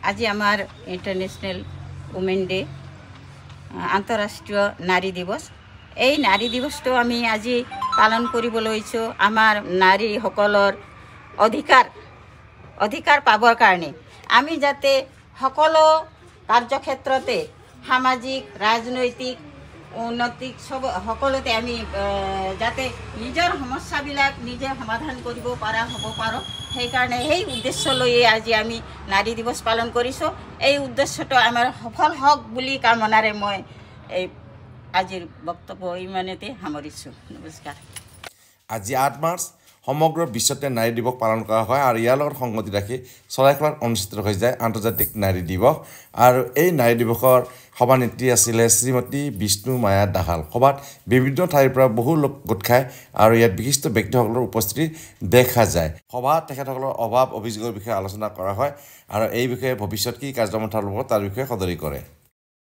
আজি আমাৰ international women day আন্তঃৰাষ্ট্ৰীয় নাৰী দিৱস। এই নাৰী দিৱসটো আমি আজি পালন কৰিব লৈছোঁ আমাৰ নাৰীসকলৰ অধিকাৰ পাবৰ কাৰণে। আমি যাতে সকলো কাৰ্যক্ষেত্ৰতে সামাজিক ৰাজনৈতিক উন্নতি সকলোতে আমি যাতে নিজৰ সমস্যাবিলাক নিজে সমাধান কৰিব পৰা হ'ব পাৰোঁ, সেইকাৰণে সেই উদ্দেশ্য লৈয়ে আজি আমি নাৰী দিৱস পালন কৰিছোঁ। এই উদ্দেশ্যটো আমাৰ সফল হওক বুলি কামনাৰে মই এই আজিৰ বক্তব্য ইমানতে সামৰিছোঁ। নমস্কাৰ। আজি 8 মাৰ্চ সমগ্ৰ বিশ্বতে নাৰী দিৱস পালন কৰা হয় আৰু ইয়াৰ লগত সংগতি ৰাখি চৰাইখোলাত অনুষ্ঠিত হৈ যায় আন্তৰ্জাতিক নাৰী দিৱস। আৰু এই নাৰী দিৱসৰ সভানেত্ৰী আছিলে শ্ৰীমতী বিষ্ণু মায়া দাহাল। সভাত বিভিন্ন ঠাইৰ পৰা বহু লোক গোট খায় আৰু ইয়াত বিশিষ্ট ব্যক্তিসকলৰ উপস্থিতি দেখা যায়। সভাত তেখেতসকলৰ অভাৱ অভিযোগৰ বিষয়ে আলোচনা কৰা হয় আৰু এই বিষয়ে ভৱিষ্যত কি কাৰ্যপন্থা ল'ব তাৰ বিষয়ে সদৰি কৰে।